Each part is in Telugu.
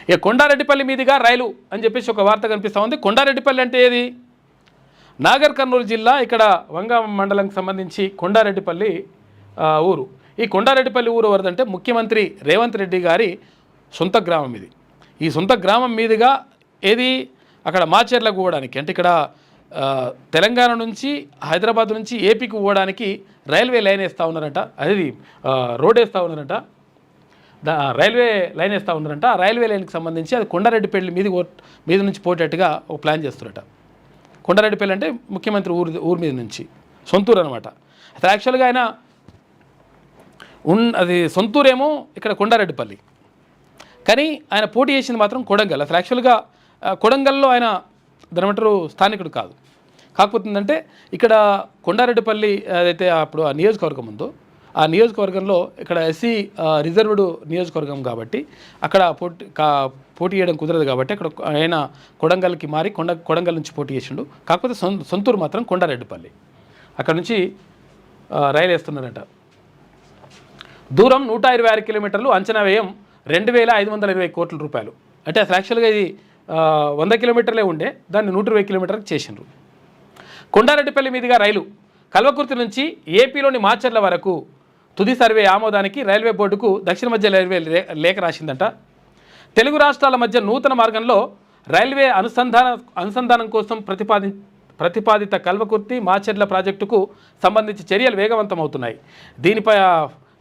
ఇక కొండారెడ్డిపల్లి మీదుగా రైలు అని చెప్పేసి ఒక వార్త కనిపిస్తూ ఉంది. కొండారెడ్డిపల్లి అంటే ఏది? నాగర్ కర్నూలు జిల్లా ఇక్కడ వంగ మండలంకి సంబంధించి కొండారెడ్డిపల్లి ఊరు. ఈ కొండారెడ్డిపల్లి ఊరు ఎవరిదంటే ముఖ్యమంత్రి రేవంత్ రెడ్డి గారి సొంత గ్రామం ఇది. ఈ సొంత గ్రామం మీదుగా ఏది అక్కడ మాచర్లకు పోవడానికి, అంటే ఇక్కడ తెలంగాణ నుంచి హైదరాబాద్ నుంచి ఏపీకి పోవడానికి రైల్వే లైన్ వేస్తూ ఉన్నారంట. అది రోడ్ వేస్తూ ఉన్నారంట, రైల్వే లైన్ వేస్తూ ఉన్నారంట. ఆ రైల్వే లైన్కి సంబంధించి అది కొండారెడ్డిపల్లి మీద నుంచి పోయేటట్టుగా ఒక ప్లాన్ చేస్తున్నారట. కొండారెడ్డిపల్లి అంటే ముఖ్యమంత్రి ఊరి మీద నుంచి సొంతూరు అనమాట. అసలు యాక్చువల్గా ఆయన అది సొంతూరేమో ఇక్కడ కొండారెడ్డిపల్లి, కానీ ఆయన పోటీ చేసింది మాత్రం కొడంగల్. అసలు యాక్చువల్గా కొడంగల్లో ఆయన దానిమంటారు స్థానికుడు కాదు. కాకపోతే ఏంటంటే ఇక్కడ కొండారెడ్డిపల్లి ఏదైతే అప్పుడు ఆ నియోజకవర్గం ఉందో ఆ నియోజకవర్గంలో ఇక్కడ ఎస్సీ రిజర్వ్డ్ నియోజకవర్గం కాబట్టి అక్కడ పోటీ చేయడం కుదరదు కాబట్టి అక్కడ ఆయన కొడంగల్కి మారి కొడంగల్ నుంచి పోటీ చేసిండు. కాకపోతే సొంతూరు మాత్రం కొండారెడ్డిపల్లి. అక్కడ నుంచి రైలు వేస్తున్నారంట. దూరం 126 కిలోమీటర్లు, అంచనా వ్యయం 2520 కోట్ల రూపాయలు. అంటే అసలు యాక్చువల్గా ఇది 100 కిలోమీటర్లే ఉండే, దాన్ని 120 కిలోమీటర్కి చేసిండ్రు. కొండారెడ్డిపల్లి మీదుగా రైలు కల్వకుర్తి నుంచి ఏపీలోని మాచర్ల వరకు తుది సర్వే ఆమోదానికి రైల్వే బోర్డుకు దక్షిణ మధ్య రైల్వే లేఖ రాసిందంట. తెలుగు రాష్ట్రాల మధ్య నూతన మార్గంలో రైల్వే అనుసంధానం కోసం ప్రతిపాదిత కల్వకుర్తి మాచర్ల ప్రాజెక్టుకు సంబంధించి చర్యలు వేగవంతం అవుతున్నాయి. దీనిపై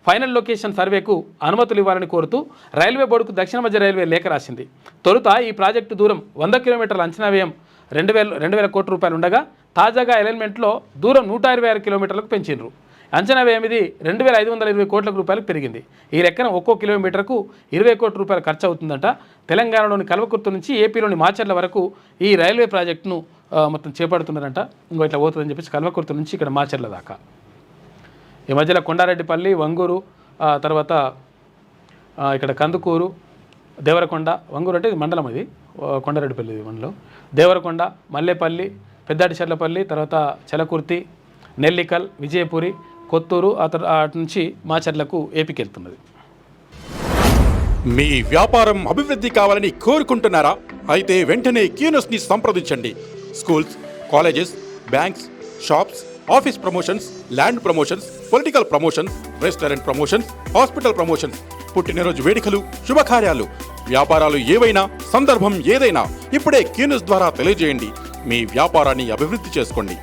ఫైనల్ లొకేషన్ సర్వేకు అనుమతులు ఇవ్వాలని కోరుతూ రైల్వే బోర్డుకు దక్షిణ మధ్య రైల్వే లేఖ రాసింది. తొలుత ఈ ప్రాజెక్టు దూరం 100 కిలోమీటర్ల, అంచనా వ్యయం 2000 కోట్ల రూపాయలు ఉండగా తాజాగా అలైన్మెంట్లో దూరం 126 కిలోమీటర్లకు పెంచిండ్రు. అంచనా వ్యయం ఇది 2520 కోట్ల రూపాయలకు పెరిగింది. ఈ లెక్కన ఒక్కో కిలోమీటర్కు 20 కోట్ల రూపాయలు ఖర్చు అవుతుందంట. తెలంగాణలోని కల్వకుర్తి నుంచి ఏపీలోని మాచర్ల వరకు ఈ రైల్వే ప్రాజెక్టును మొత్తం చేపడుతున్నారంట. ఇంకో ఇట్లా పోతుందని చెప్పేసి కల్వకుర్తి నుంచి ఇక్కడ మాచర్ల దాకా. ఈ మధ్యలో కొండారెడ్డిపల్లి, వంగూరు, తర్వాత ఇక్కడ కందుకూరు, దేవరకొండ. వంగూరు అంటే ఇది మండలం, ఇది కొండారెడ్డిపల్లి మండలం. దేవరకొండ, మల్లేపల్లి, పెద్దాటిచెర్లపల్లి, తర్వాత చలకుర్తి, నెల్లికల్, విజయపురి, కొత్తూరు, అటు నుంచి మాచర్లకు ఏపీకి వెళ్తున్నది. మీ వ్యాపారం అభివృద్ధి కావాలని కోరుకుంటున్నారా? అయితే వెంటనే క్యూనస్ని సంప్రదించండి. Schools, colleges, banks, shops, office promotions, land promotions, political promotions, restaurant promotions, hospital promotions, పుట్టినరోజు వేడుకలు, శుభకార్యాలు, వ్యాపారాలు ఏవైనా, సందర్భం ఏదైనా ఇప్పుడే క్యూనస్ ద్వారా తెలియజేయండి. మీ వ్యాపారాన్ని అభివృద్ధి చేసుకోండి.